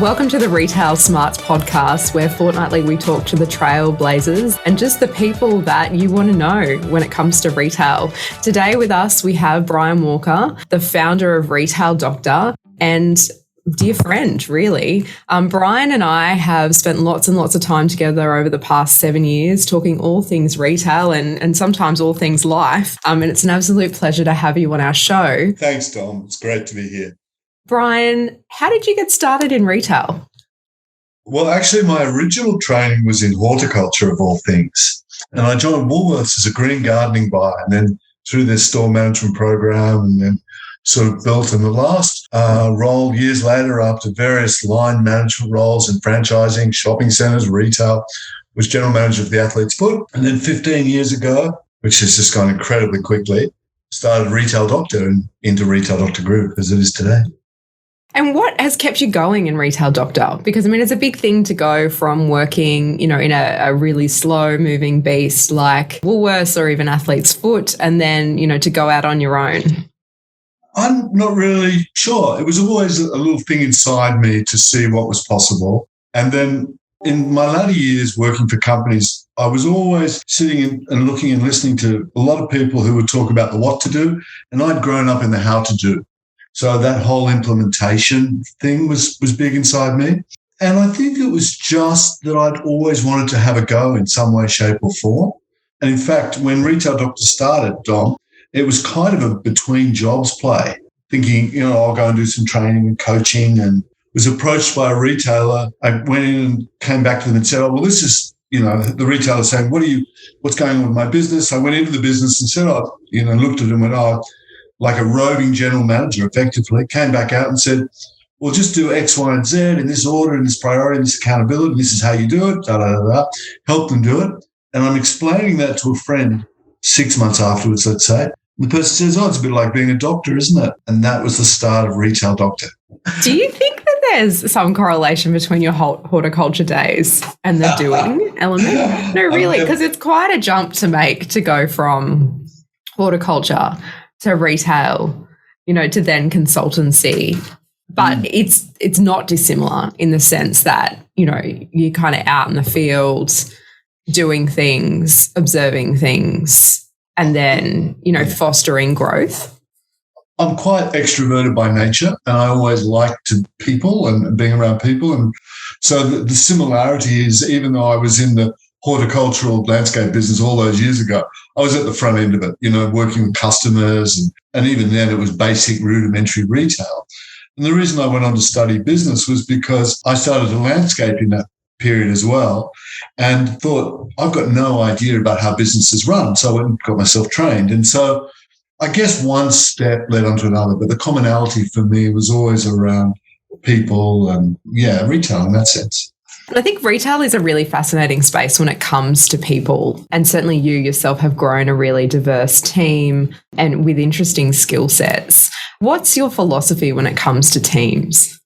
Welcome to the Retail Smarts podcast, where fortnightly we talk to the trailblazers and just the people that you want to know when it comes to retail. Today with us, we have Brian Walker, the founder of Retail Doctor and dear friend, really. Brian and I have spent lots and lots of time together over the past 7 years talking all things retail and sometimes all things life. And it's an absolute pleasure to have you on our show. Thanks, Dom. It's great to be here. Brian, how did you get started in retail? Well, actually, my original training was in horticulture, of all things. And I joined Woolworths as a green gardening buyer, and then through their store management program, and then sort of built. And the last role years later, after various line management roles in franchising, shopping centres, retail, was general manager of the Athlete's Foot. And then 15 years ago, which has just gone incredibly quickly, started Retail Doctor and into Retail Doctor Group as it is today. And what has kept you going in Retail Doctor? Because, I mean, it's a big thing to go from working, in a really slow moving beast like Woolworths or even Athlete's Foot and then, to go out on your own. I'm not really sure. It was always a little thing inside me to see what was possible. And then in my latter years working for companies, I was always sitting and looking and listening to a lot of people who would talk about the what to do, and I'd grown up in the how to do. So that whole implementation thing was big inside me. And I think it was just that I'd always wanted to have a go in some way, shape or form. And in fact, when Retail Doctor started, Dom, it was kind of a between jobs play, thinking, I'll go and do some training and coaching, and was approached by a retailer. I went in and came back to them and said, this is, the retailer saying, what's going on with my business? I went into the business and said, looked at them and went, like a roving general manager, effectively, came back out and said, well, just do X, Y, and Z in this order, in this priority, in this accountability. This is how you do it, help them do it. And I'm explaining that to a friend 6 months afterwards, let's say. The person says, it's a bit like being a doctor, isn't it? And that was the start of Retail Doctor. Do you think that there's some correlation between your horticulture days and the doing element? No, really, because it's quite a jump to make to go from horticulture to retail, to then consultancy. But it's not dissimilar in the sense that, you're kind of out in the field doing things, observing things, and then, fostering growth. I'm quite extroverted by nature, and I always liked people and being around people. And so the similarity is, even though I was in the horticultural landscape business all those years ago, I was at the front end of it, working with customers. And even then it was basic rudimentary retail. And the reason I went on to study business was because I started to landscape in that period as well and thought, I've got no idea about how businesses run. So I went and got myself trained. And so I guess one step led on to another, but the commonality for me was always around people and, retail in that sense. I think retail is a really fascinating space when it comes to people. And certainly you yourself have grown a really diverse team and with interesting skill sets. What's your philosophy when it comes to teams?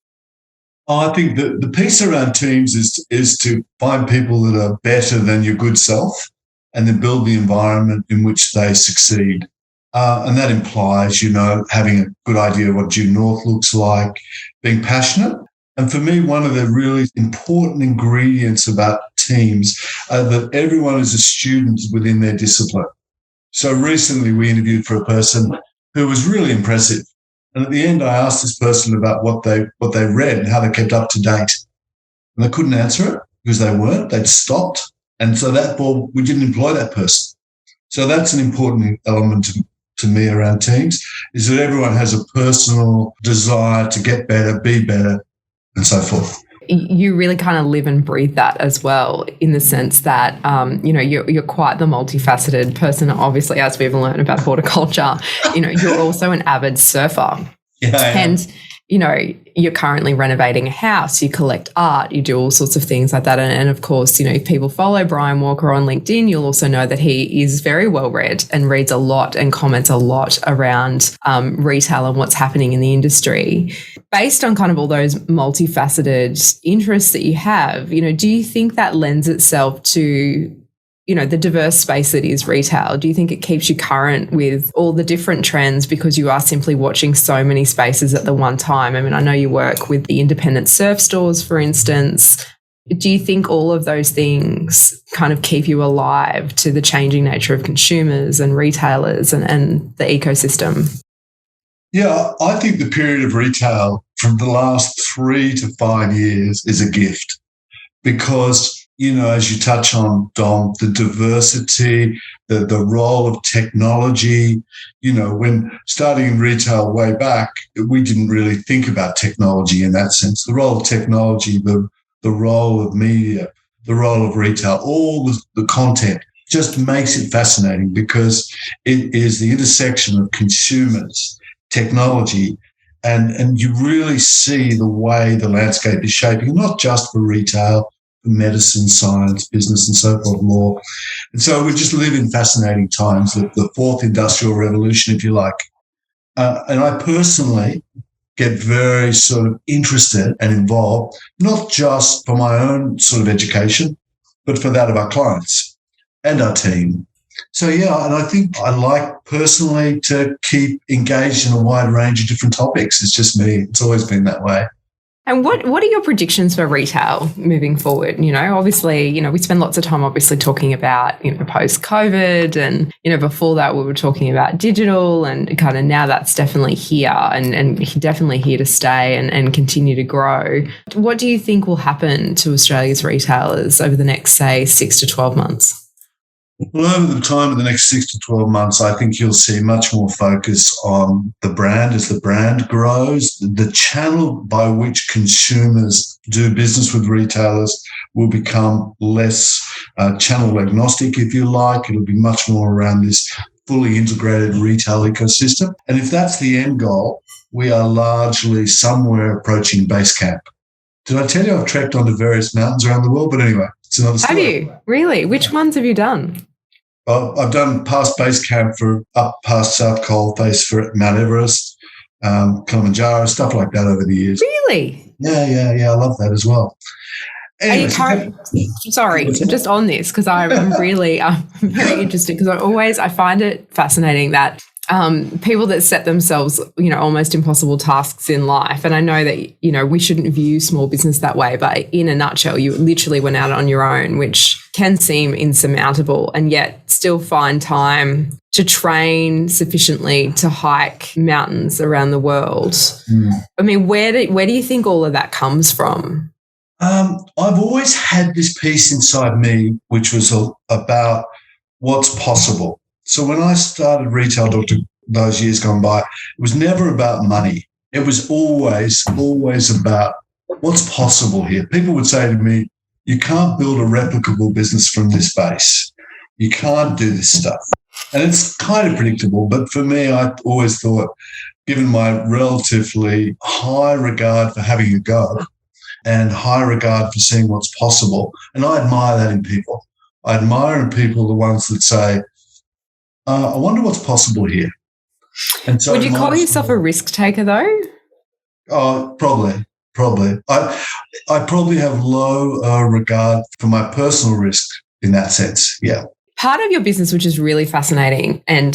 I think the piece around teams is to find people that are better than your good self and then build the environment in which they succeed. And that implies, having a good idea of what due north looks like, being passionate. And for me, one of the really important ingredients about teams are that everyone is a student within their discipline. So recently we interviewed for a person who was really impressive. And at the end, I asked this person about what they read and how they kept up to date. And they couldn't answer it because they weren't. They'd stopped. And so therefore, we didn't employ that person. So that's an important element to me around teams, is that everyone has a personal desire to get better, be better, and so forth. You really kind of live and breathe that as well, in the sense that, you're quite the multifaceted person. Obviously, as we've learned about horticulture, you're also an avid surfer. Yeah, and, you're currently renovating a house, you collect art, you do all sorts of things like that. And of course, if people follow Brian Walker on LinkedIn, you'll also know that he is very well read and reads a lot and comments a lot around retail and what's happening in the industry. Based on kind of all those multifaceted interests that you have, do you think that lends itself to the diverse space that is retail? Do you think it keeps you current with all the different trends because you are simply watching so many spaces at the one time? I mean, I know you work with the independent surf stores, for instance. Do you think all of those things kind of keep you alive to the changing nature of consumers and retailers and the ecosystem? Yeah, I think the period of retail from the last 3 to 5 years is a gift because, as you touch on, Dom, the diversity, the role of technology, when starting in retail way back, we didn't really think about technology in that sense. The role of technology, the role of media, the role of retail, all the content just makes it fascinating because it is the intersection of consumers, technology, and you really see the way the landscape is shaping, not just for retail, for medicine, science, business, and so forth, law. And so we just live in fascinating times, the fourth industrial revolution, if you like. And I personally get very sort of interested and involved, not just for my own sort of education, but for that of our clients and our team. So, yeah, and I think I like personally to keep engaged in a wide range of different topics. It's just me. It's always been that way. And what are your predictions for retail moving forward? Obviously, we spend lots of time obviously talking about, post-COVID and, before that we were talking about digital and kind of now that's definitely here and definitely here to stay and continue to grow. What do you think will happen to Australia's retailers over the next, say, 6 to 12 months? Well, over the time of the next 6 to 12 months, I think you'll see much more focus on the brand as the brand grows. The channel by which consumers do business with retailers will become less channel agnostic, if you like. It'll be much more around this fully integrated retail ecosystem. And if that's the end goal, we are largely somewhere approaching base camp. Did I tell you I've trekked onto various mountains around the world? But anyway, it's another story. Have you? Really? Which ones have you done? I've done past base camp for up past South Coalface for Mt Everest, Kilimanjaro, stuff like that over the years. Really? Yeah. I love that as well. Anyway, sorry, just on this, because I'm really very interested because I find it fascinating that people that set themselves, almost impossible tasks in life. And I know that, we shouldn't view small business that way, but in a nutshell, you literally went out on your own, which can seem insurmountable, and yet still find time to train sufficiently to hike mountains around the world. I mean, where do you think all of that comes from? I've always had this piece inside me, which was about what's possible. So when I started Retail Doctor those years gone by, it was never about money. It was always about what's possible here. People would say to me, you can't build a replicable business from this base. You can't do this stuff. And it's kind of predictable, but for me, I always thought, given my relatively high regard for having a go and high regard for seeing what's possible, and I admire that in people. I admire in people the ones that say, I wonder what's possible here. And so would you call yourself a risk taker, though? Oh, probably. I probably have low regard for my personal risk in that sense, yeah. Part of your business, which is really fascinating, and,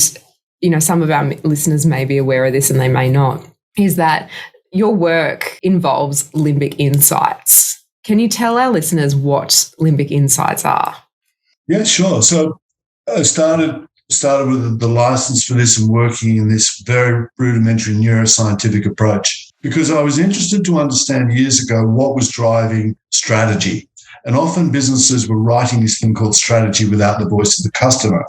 some of our listeners may be aware of this and they may not, is that your work involves limbic insights. Can you tell our listeners what limbic insights are? Yeah, sure. So I started with the license for this and working in this very rudimentary neuroscientific approach because I was interested to understand years ago what was driving strategy. And often businesses were writing this thing called strategy without the voice of the customer.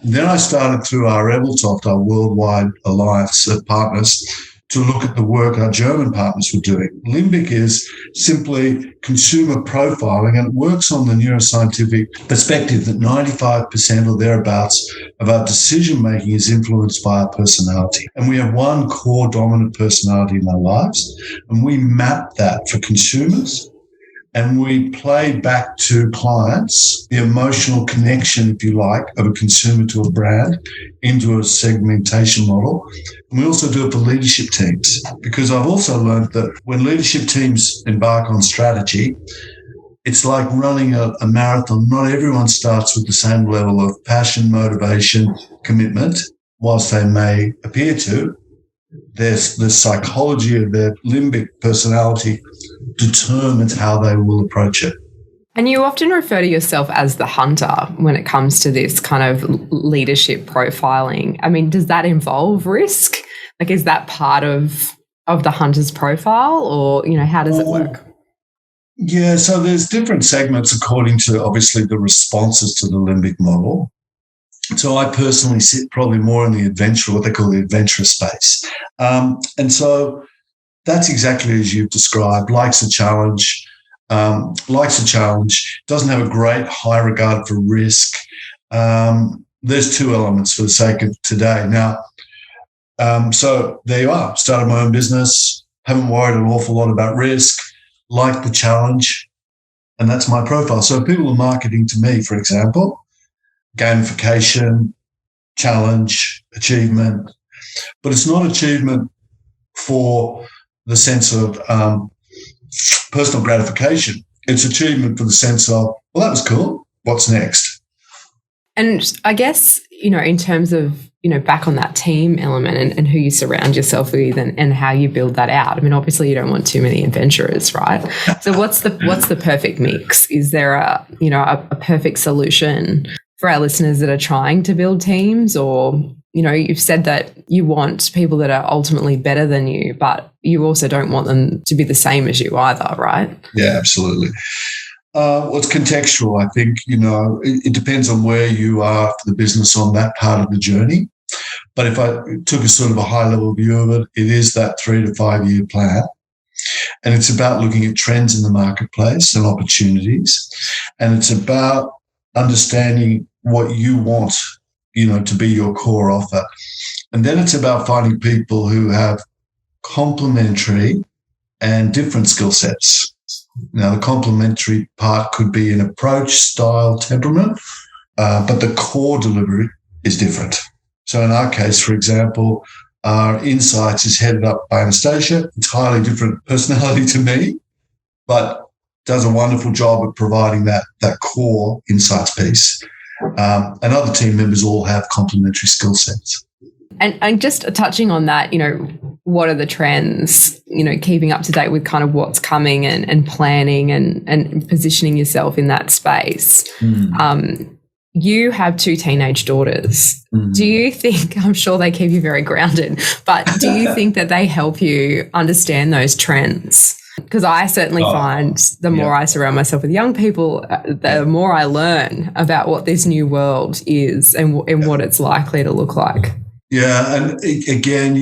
And then I started through our Ebeltoft, our worldwide alliance of partners, to look at the work our German partners were doing. Limbic is simply consumer profiling, and it works on the neuroscientific perspective that 95% or thereabouts of our decision-making is influenced by our personality. And we have one core dominant personality in our lives, and we map that for consumers, and we play back to clients the emotional connection, if you like, of a consumer to a brand into a segmentation model. And we also do it for leadership teams, because I've also learned that when leadership teams embark on strategy, it's like running a marathon. Not everyone starts with the same level of passion, motivation, commitment, whilst they may appear to. There's the psychology of their limbic personality determines how they will approach it. And you often refer to yourself as the hunter when it comes to this kind of leadership profiling. I mean, does that involve risk? Like, is that part of the hunter's profile, or, how does it work? Yeah, so there's different segments according to, obviously, the responses to the limbic model. So I personally sit probably more in the adventure, what they call the adventurous space. And so that's exactly as you've described, likes a challenge, doesn't have a great high regard for risk. There's two elements for the sake of today. Now, so there you are, started my own business, haven't worried an awful lot about risk, like the challenge, and that's my profile. So people are marketing to me, for example, gamification, challenge, achievement, but it's not achievement for the sense of personal gratification. It's achievement for the sense of, well, that was cool. What's next? And I guess, in terms of, back on that team element and who you surround yourself with and how you build that out. I mean, obviously you don't want too many adventurers, right? So what's the perfect mix? Is there a perfect solution for our listeners that are trying to build teams? Or, you've said that you want people that are ultimately better than you, but you also don't want them to be the same as you either, right? Yeah, absolutely. Well, it's contextual. I think, it depends on where you are for the business on that part of the journey. But if I took a sort of a high-level view of it, it is that 3 to 5 year plan. And it's about looking at trends in the marketplace and opportunities. And it's about understanding what you want, to be your core offer. And then it's about finding people who have complementary and different skill sets. Now, the complementary part could be an approach, style, temperament, but the core delivery is different. So in our case, for example, our insights is headed up by Anastasia, entirely different personality to me, but does a wonderful job of providing that core insights piece. And other team members all have complementary skill sets. And just touching on that, what are the trends, keeping up to date with kind of what's coming and planning and positioning yourself in that space. You have 2 teenage daughters. Do you think, I'm sure they keep you very grounded, but do you think that they help you understand those trends? Because I certainly find the more I surround myself with young people, the more I learn about what this new world is and what it's likely to look like. Yeah, and again,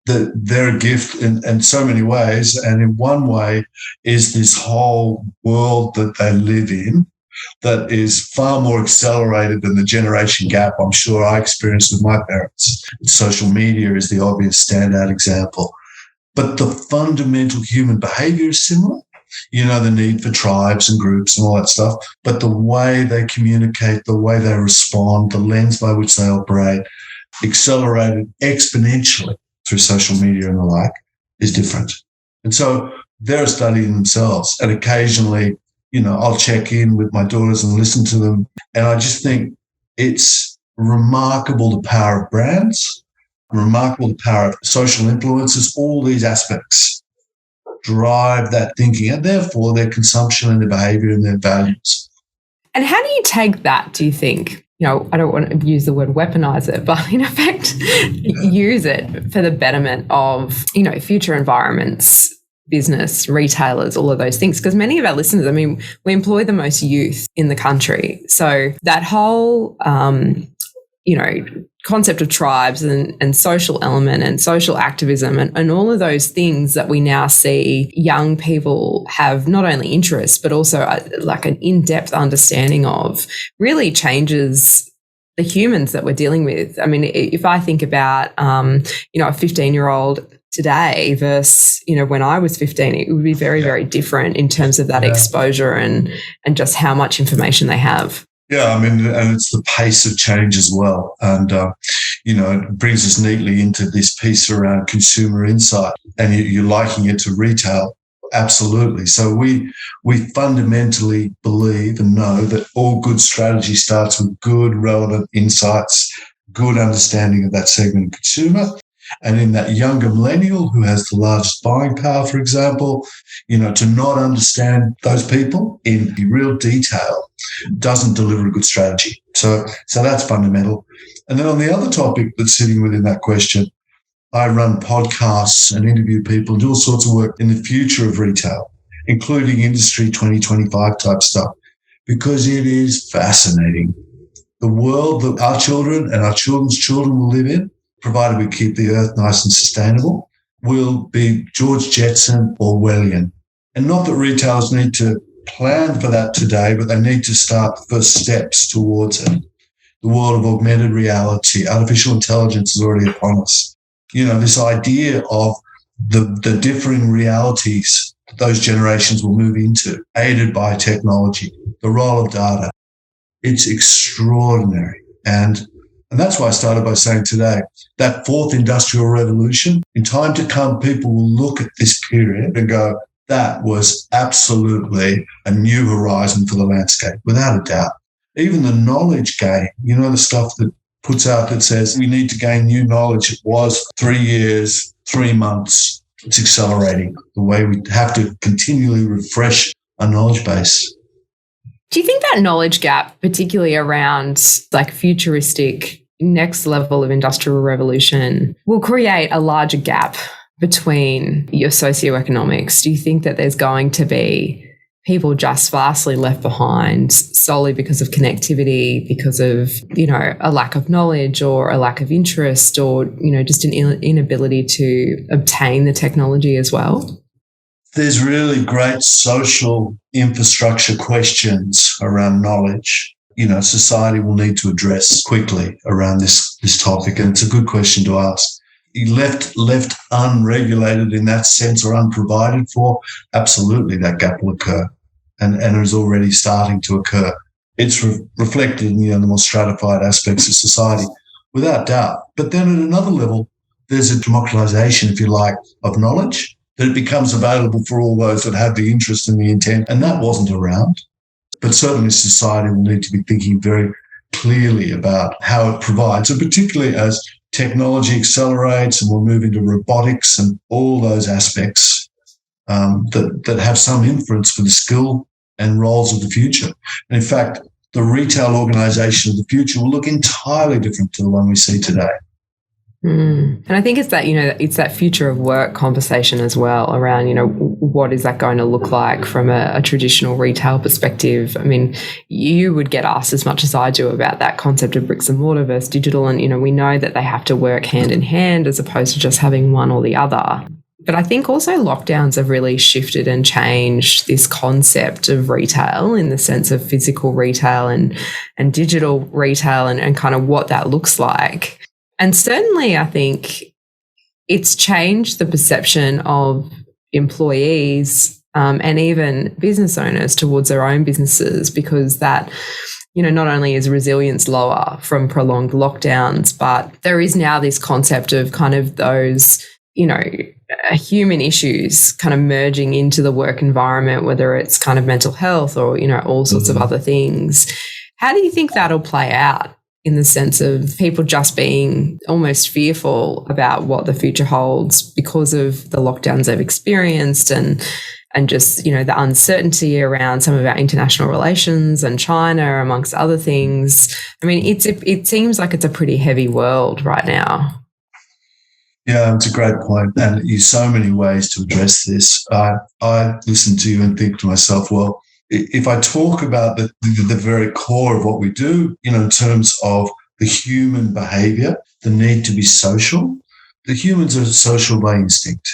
that they're a gift in so many ways. And in one way is this whole world that they live in that is far more accelerated than the generation gap I'm sure I experienced with my parents. Social media is the obvious standout example. But the fundamental human behavior is similar. The need for tribes and groups and all that stuff. But the way they communicate, the way they respond, the lens by which they operate, accelerated exponentially through social media and the like, is different. And so they're a study in themselves. And occasionally, I'll check in with my daughters and listen to them. And I just think it's remarkable the power of brands, remarkable the power of social influences. All these aspects drive that thinking and therefore their consumption and their behavior and their values. And how do you take that, do you think? I don't want to use the word weaponize it, but in effect, use it for the betterment of, future environments, business, retailers, all of those things. Because many of our listeners, we employ the most youth in the country. So that whole, concept of tribes and social element and social activism and all of those things that we now see young people have not only interest, but also like an in-depth understanding of, really changes the humans that we're dealing with. If I think about, a 15-year-old today versus, when I was 15, it would be very, very different in terms of that exposure and just how much information they have. Yeah, and it's the pace of change as well. And, it brings us neatly into this piece around consumer insight, and you're likening it to retail. Absolutely. So we fundamentally believe and know that all good strategy starts with good, relevant insights, good understanding of that segment of consumer. And in that younger millennial who has the largest buying power, for example, to not understand those people in real detail doesn't deliver a good strategy. So that's fundamental. And then on the other topic that's sitting within that question, I run podcasts and interview people and do all sorts of work in the future of retail, including Industry 2025 type stuff, because it is fascinating. The world that our children and our children's children will live in, provided we keep the earth nice and sustainable, will be George Jetson, Orwellian. And not that retailers need to plan for that today, but they need to start first steps towards it. The world of augmented reality, artificial intelligence is already upon us. This idea of the differing realities that those generations will move into, aided by technology, the role of data. It's extraordinary. And that's why I started by saying today, that fourth industrial revolution, in time to come, people will look at this period and go, that was absolutely a new horizon for the landscape, without a doubt. Even the knowledge gain, the stuff that puts out that says we need to gain new knowledge. It was 3 years, 3 months. It's accelerating the way we have to continually refresh our knowledge base. Do you think that knowledge gap, particularly around like futuristic next level of industrial revolution, will create a larger gap between your socioeconomics? Do you think that there's going to be people just vastly left behind solely because of connectivity, because of, a lack of knowledge or a lack of interest or, just an inability to obtain the technology as well? There's really great social infrastructure questions around knowledge. Society will need to address quickly around this topic, and it's a good question to ask. Left unregulated in that sense or unprovided for, absolutely that gap will occur. And it is already starting to occur. It's reflected in the more stratified aspects of society, without doubt. But then at another level, there's a democratization, if you like, of knowledge, that it becomes available for all those that have the interest and the intent, and that wasn't around. But certainly society will need to be thinking very clearly about how it provides, and particularly as technology accelerates and we'll move into robotics and all those aspects that have some inference for the skill and roles of the future. And in fact, the retail organisation of the future will look entirely different to the one we see today. And I think it's that, it's that future of work conversation as well around, what is that going to look like from a traditional retail perspective? I mean, you would get asked as much as I do about that concept of bricks and mortar versus digital. And, we know that they have to work hand in hand as opposed to just having one or the other. But I think also lockdowns have really shifted and changed this concept of retail in the sense of physical retail and digital retail and kind of what that looks like. And certainly I think it's changed the perception of employees and even business owners towards their own businesses, because that, not only is resilience lower from prolonged lockdowns, but there is now this concept of kind of those, human issues kind of merging into the work environment, whether it's kind of mental health or, all sorts of other things. How do you think that'll play out in the sense of people just being almost fearful about what the future holds because of the lockdowns they've experienced and just, the uncertainty around some of our international relations and China, amongst other things? I mean, it seems like it's a pretty heavy world right now. Yeah, it's a great point, and there's so many ways to address this. I listen to you and think to myself, well, if I talk about the very core of what we do, in terms of the human behavior, the need to be social, the humans are social by instinct.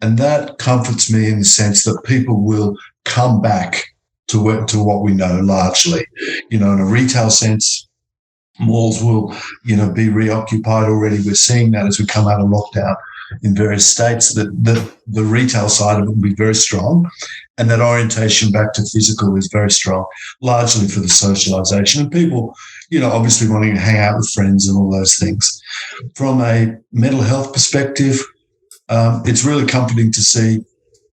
And that comforts me in the sense that people will come back to what we know largely. In a retail sense, malls will, be reoccupied already. We're seeing that as we come out of lockdown in various states, that the retail side of it will be very strong, and that orientation back to physical is very strong, largely for the socialization and people, obviously wanting to hang out with friends and all those things. From a mental health perspective, it's really comforting to see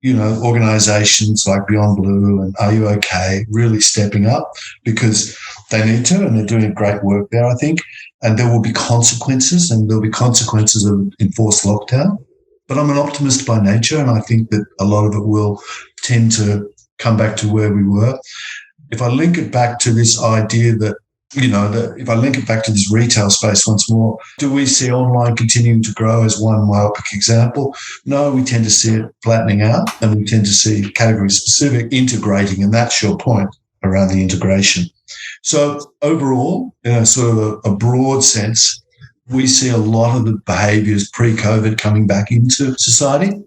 organizations like Beyond Blue and Are You OK really stepping up because they need to, and they're doing great work there, I think. And there will be consequences, and there'll be consequences of enforced lockdown. But I'm an optimist by nature, and I think that a lot of it will tend to come back to where we were. If I link it back to this idea that, if I link it back to this retail space once more, do we see online continuing to grow as one myopic example? No, we tend to see it flattening out, and we tend to see category-specific integrating, and that's your point around the integration. So overall, in a sort of a broad sense, we see a lot of the behaviours pre-COVID coming back into society,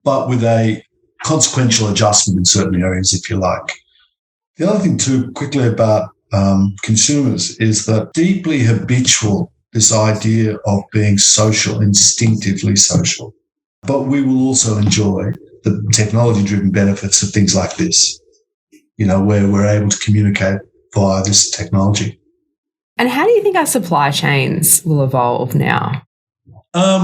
but with a consequential adjustment in certain areas, if you like. The other thing too, quickly about consumers, is that deeply habitual, this idea of being social, instinctively social. But we will also enjoy the technology-driven benefits of things like this, where we're able to communicate via this technology. And how do you think our supply chains will evolve now? Well,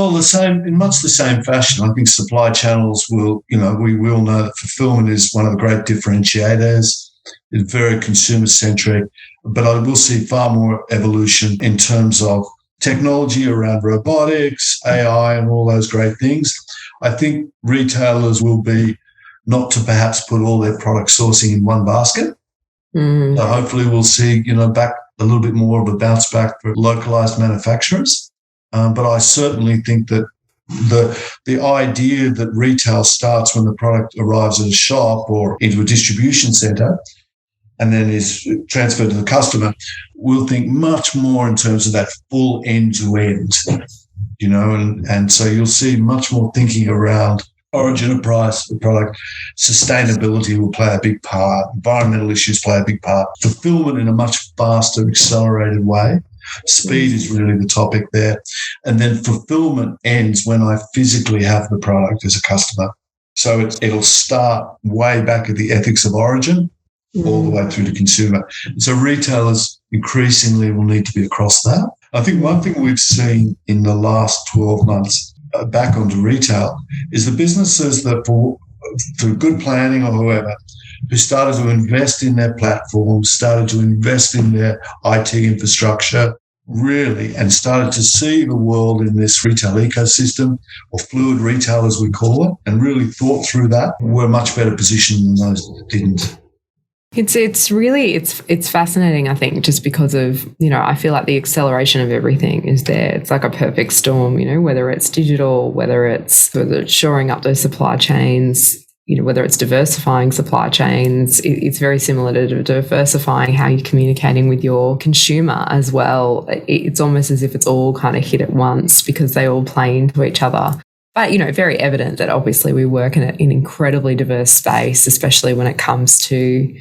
in much the same fashion. I think supply channels will, we will know that fulfillment is one of the great differentiators. It's very consumer-centric, but I will see far more evolution in terms of technology around robotics, AI, and all those great things. I think retailers will be not to perhaps put all their product sourcing in one basket. So hopefully we'll see, back a little bit more of a bounce back for localized manufacturers. But I certainly think that the idea that retail starts when the product arrives at a shop or into a distribution center and then is transferred to the customer, we'll think much more in terms of that full end-to-end, and so you'll see much more thinking around origin of price of the product. Sustainability will play a big part. Environmental issues play a big part. Fulfillment in a much faster, accelerated way. Speed is really the topic there. And then fulfillment ends when I physically have the product as a customer. So it'll start way back at the ethics of origin all the way through to consumer. And so retailers increasingly will need to be across that. I think one thing we've seen in the last 12 months back onto retail is the businesses that through good planning or whoever, who started to invest in their platforms, started to invest in their IT infrastructure, really, and started to see the world in this retail ecosystem, or fluid retail as we call it, and really thought through that, were much better positioned than those that didn't. It's really fascinating, I think, just because of, I feel like the acceleration of everything is there. It's like a perfect storm, whether it's digital, whether it's shoring up those supply chains, whether it's diversifying supply chains. It's very similar to diversifying how you're communicating with your consumer as well. It's almost as if it's all kind of hit at once because they all play into each other. But, very evident that obviously we work in an incredibly diverse space, especially when it comes to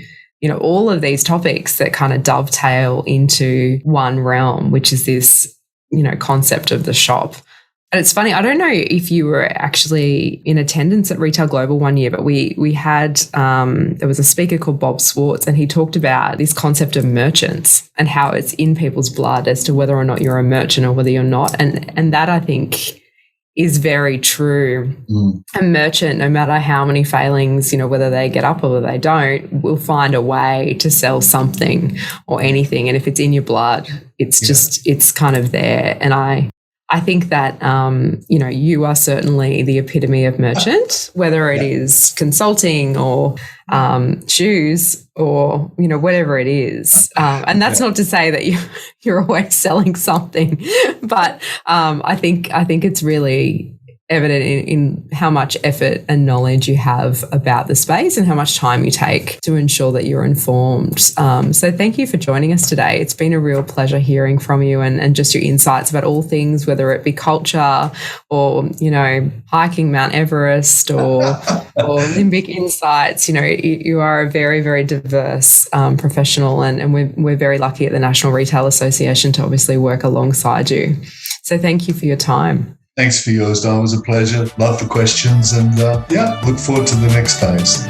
all of these topics that kind of dovetail into one realm, which is this, concept of the shop. And it's funny, I don't know if you were actually in attendance at Retail Global one year, but we had, there was a speaker called Bob Swartz, and he talked about this concept of merchants and how it's in people's blood as to whether or not you're a merchant or whether you're not. And that, I think, is very true. A merchant, no matter how many failings, whether they get up or whether they don't, will find a way to sell something or anything. And if it's in your blood, it's just, it's kind of there. And I think that, you are certainly the epitome of merchant, whether it is consulting or shoes or, whatever it is. And that's not to say that you're always selling something, but I think it's really evident in how much effort and knowledge you have about the space and how much time you take to ensure that you're informed. So thank you for joining us today. It's been a real pleasure hearing from you and just your insights about all things, whether it be culture or, hiking Mount Everest or Limbic insights. You are a very, very diverse professional, and we're very lucky at the National Retail Association to obviously work alongside you. So thank you for your time. Thanks for yours, Don. It was a pleasure. Love the questions, and look forward to the next phase.